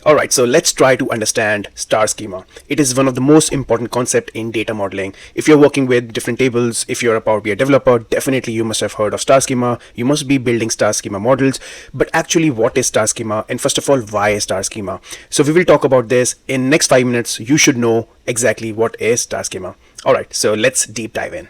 Alright, so let's try to understand star schema. It is one of the most important concepts in data modeling. If you're working with different tables, if you're a Power BI developer, definitely you must have heard of star schema. You must be building star schema models. But actually, what is star schema? And first of all, why is star schema? So we will talk about this in next 5 minutes. You should know exactly what is star schema. Alright, so let's deep dive in.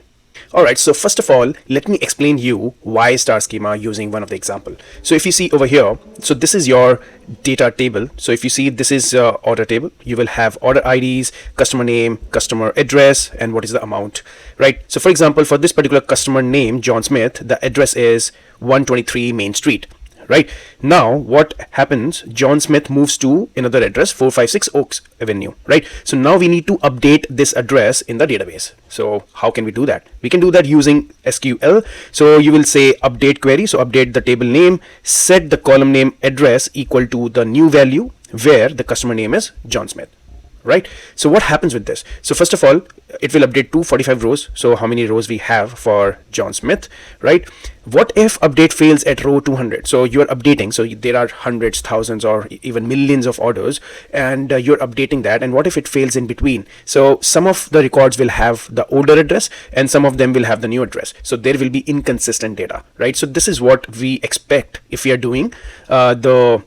Alright, so first of all, let me explain you why star schema using one of the example. So if you see over here, so this is your data table. So if you see this is order table, you will have order IDs, customer name, customer address, and what is the amount, right? So for example, for this particular customer name, John Smith, the address is 123 Main Street. Right now, what happens? John Smith moves to another address, 456 Oaks Avenue. Right. So now we need to update this address in the database. So how can we do that? We can do that using SQL. So you will say update query. So update the table name, set the column name address equal to the new value where the customer name is John Smith. Right. So what happens with this? So first of all, it will update 245 rows. So how many rows we have for John Smith, right? What if update fails at row 200? So you are updating. So there are hundreds, thousands, or even millions of orders, and you're updating that. And what if it fails in between? So some of the records will have the older address, and some of them will have the new address. So there will be inconsistent data, right? So this is what we expect if we are doing the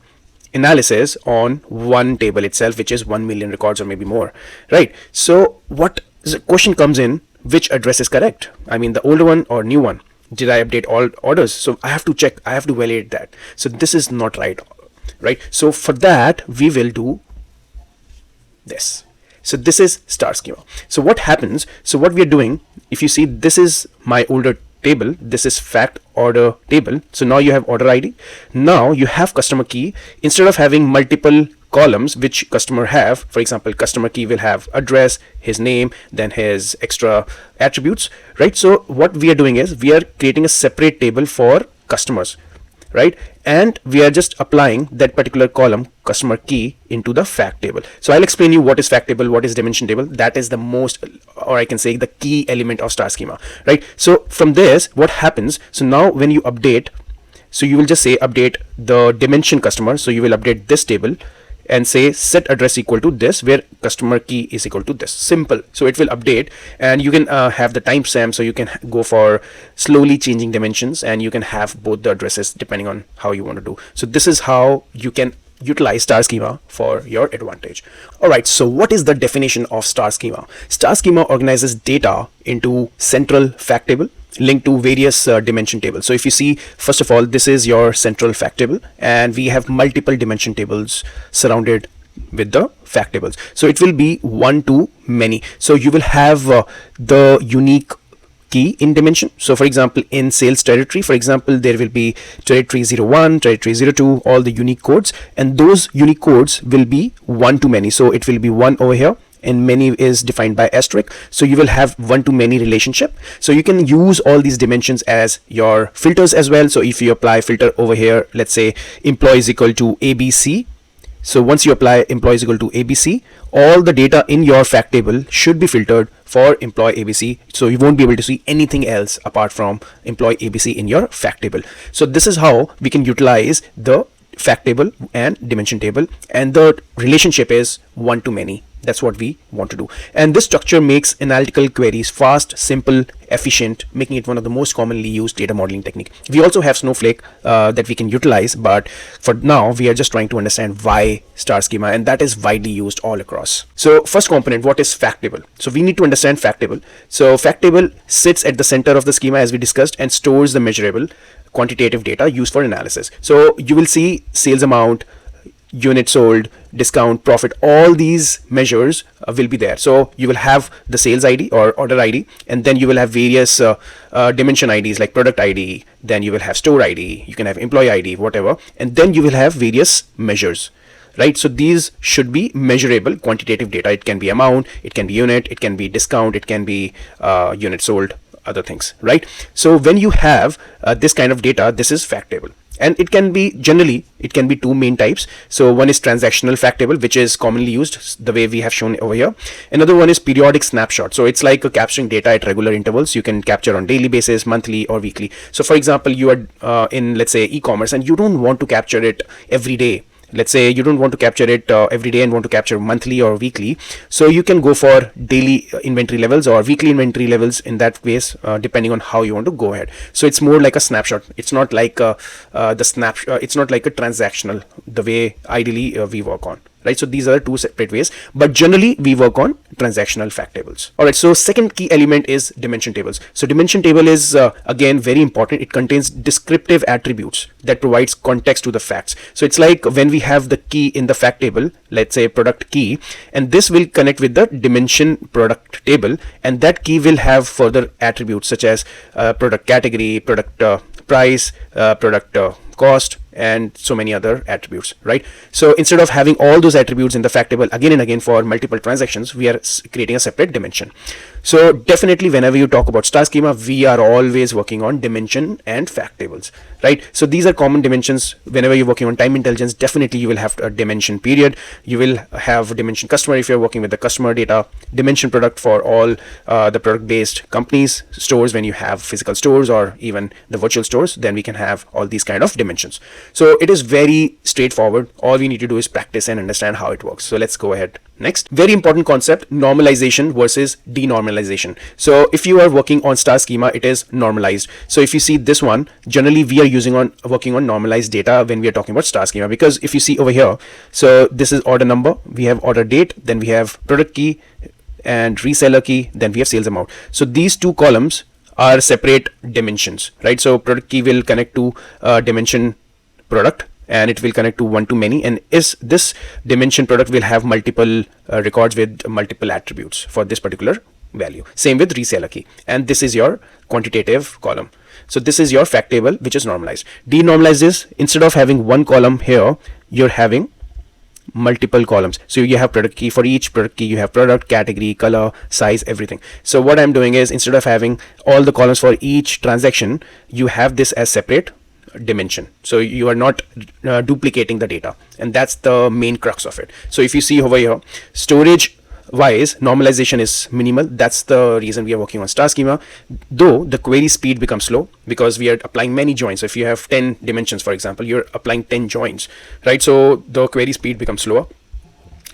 analysis on one table itself, which is 1 million records or maybe more, right? So what the question comes in, which address is correct? I mean, the older one or new one? Did I update all orders? So I have to check, I have to validate that. So this is not right, right? So for that, we will do this. So this is star schema. So what happens? So what we are doing, if you see, this is my older table, this is fact order table. So now you have order ID. Now you have customer key. Instead of having multiple columns which customer have, for example, customer key will have address, his name, then his extra attributes, right? So what we are doing is we are creating a separate table for customers, right? And we are just applying that particular column customer key into the fact table. So I'll explain you what is fact table, what is dimension table. That is the most, or I can say the key element of star schema, right? So from this, what happens? So now when you update, so you will just say update the dimension customer. So you will update this table and say set address equal to this, where customer key is equal to this. Simple. So it will update, and you can have the timestamp, so you can go for slowly changing dimensions, and you can have both the addresses depending on how you want to do. So this is how you can utilize star schema for your advantage. Alright, so what is the definition of star schema? Star schema organizes data into central fact table linked to various dimension tables. So if you see, first of all, this is your central fact table, and we have multiple dimension tables surrounded with the fact tables. So it will be one to many. So you will have the unique key in dimension. So for example, in sales territory, for example, there will be territory 01, territory 02, all the unique codes, and those unique codes will be one to many. So it will be one over here, and many is defined by asterisk. So you will have one to many relationship. So you can use all these dimensions as your filters as well. So if you apply filter over here, let's say employee is equal to ABC. So once you apply employee is equal to ABC, all the data in your fact table should be filtered for employee ABC. So you won't be able to see anything else apart from employee ABC in your fact table. So this is how we can utilize the fact table and dimension table, and the relationship is one to many. That's what we want to do. And this structure makes analytical queries fast, simple, efficient, making it one of the most commonly used data modeling technique. We also have Snowflake that we can utilize, but for now we are just trying to understand why star schema, and that is widely used all across. So first component, what is fact table? So we need to understand fact table. So fact table sits at the center of the schema, as we discussed, and stores the measurable quantitative data used for analysis. So you will see sales amount, unit sold, discount, profit, all these measures will be there. So you will have the sales ID or order ID, and then you will have various dimension IDs like product ID, then you will have store ID, you can have employee ID, whatever, and then you will have various measures, right? So these should be measurable quantitative data. It can be amount, it can be unit, it can be discount, it can be unit sold, other things, right? So when you have this kind of data, this is fact table. And it can be generally, it can be two main types. So one is transactional fact table, which is commonly used the way we have shown over here. Another one is periodic snapshot. So it's like capturing data at regular intervals. You can capture on daily basis, monthly or weekly. So for example, you are in, let's say, e-commerce, and you don't want to capture it every day. let's say you don't want to capture it every day and want to capture monthly or weekly, so you can go for daily inventory levels or weekly inventory levels in that case, depending on how you want to go ahead. So it's more like a snapshot. It's not like the snapshot, it's not like a transactional the way ideally we work on, right? So these are two separate ways, but generally we work on transactional fact tables. All right, so second key element is dimension tables. So dimension table is again very important. It contains descriptive attributes that provides context to the facts. So it's like when we have the key in the fact table, let's say product key, and this will connect with the dimension product table, and that key will have further attributes such as product category, product price, product cost, and so many other attributes, right? So instead of having all those attributes in the fact table again and again for multiple transactions, we are creating a separate dimension. So definitely whenever you talk about Star Schema, we are always working on dimension and fact tables, right? So these are common dimensions. Whenever you're working on time intelligence, definitely you will have a dimension period. You will have dimension customer if you're working with the customer data, dimension product for all the product based companies, stores when you have physical stores or even the virtual stores, then we can have all these kind of dimensions. So it is very straightforward. All we need to do is practice and understand how it works. So let's go ahead. Next, very important concept, normalization versus denormalization. So if you are working on Star Schema, it is normalized. So if you see this one, generally we are working on normalized data when we are talking about Star Schema, because if you see over here, so this is order number, we have order date, then we have product key and reseller key, then we have sales amount. So these two columns are separate dimensions, right? So product key will connect to dimension product, and it will connect to one to many, and is this dimension product will have multiple records with multiple attributes for this particular value. Same with reseller key, and this is your quantitative column. So this is your fact table which is normalized. Denormalized is instead of having one column here, you're having multiple columns. So you have product key, for each product key you have product, category, color, size, everything. So what I'm doing is instead of having all the columns for each transaction, you have this as separate dimension. So you are not duplicating the data, and that's the main crux of it. So if you see over here, storage wise normalization is minimal. That's the reason we are working on Star Schema, though the query speed becomes slow because we are applying many joins. So if you have 10 dimensions, for example, you're applying 10 joins, right? So the query speed becomes slower.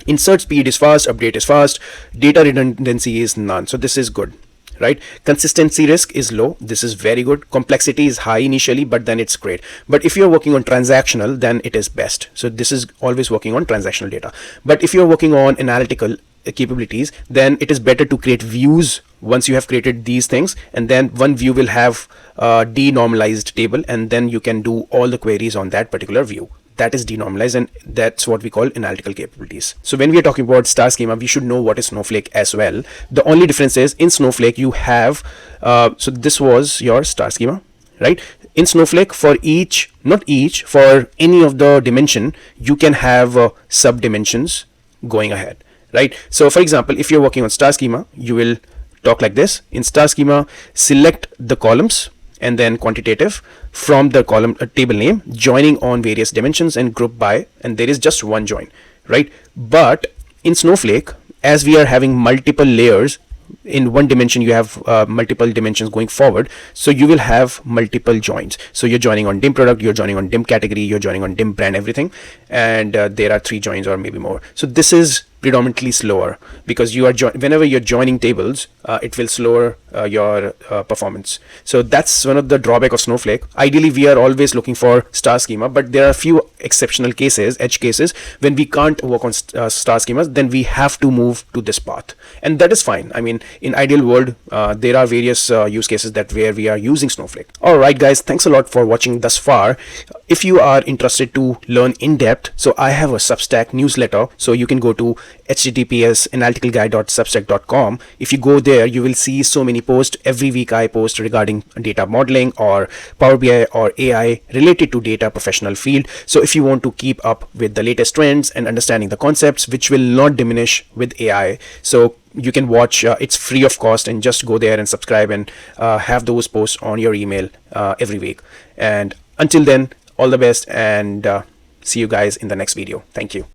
Insert speed is fast, update is fast, data redundancy is none. So this is good, right? Consistency risk is low. This is very good. Complexity is high initially, but then it's great. But if you're working on transactional, then it is best. So this is always working on transactional data. But if you're working on analytical capabilities, then it is better to create views once you have created these things, and then one view will have a denormalized table, and then you can do all the queries on that particular view. That is denormalized, and that's what we call analytical capabilities. So when we are talking about Star Schema, we should know what is Snowflake as well. The only difference is in Snowflake you have so this was your Star Schema, right? In Snowflake, for each, not each, for any of the dimension, you can have sub dimensions going ahead, right? So for example, if you're working on Star Schema, you will talk like this. In Star Schema, select the columns and then quantitative from the column table name, joining on various dimensions and group by, and there is just one join, right? But in Snowflake, as we are having multiple layers, in one dimension you have multiple dimensions going forward, so you will have multiple joins. So you're joining on dim product, you're joining on dim category, you're joining on dim brand, everything, and there are 3 joins or maybe more. So this is predominantly slower because you are whenever you're joining tables, it will slower your performance. So that's one of the drawback of Snowflake. Ideally we are always looking for Star Schema, but there are a few exceptional cases, edge cases, when we can't work on Star Schemas, then we have to move to this path, and that is fine. I mean, in ideal world, there are various use cases that where we are using Snowflake. All right guys, thanks a lot for watching thus far. If you are interested to learn in depth, so I have a Substack newsletter, so you can go to https://analyticalguy.substack.com. If you go there, you will see so many posts. Every week I post regarding data modeling or Power BI or AI related to data professional field. So if you want to keep up with the latest trends and understanding the concepts which will not diminish with AI, so you can watch, it's free of cost, and just go there and subscribe and have those posts on your email every week. And until then, all the best, and see you guys in the next video. Thank you.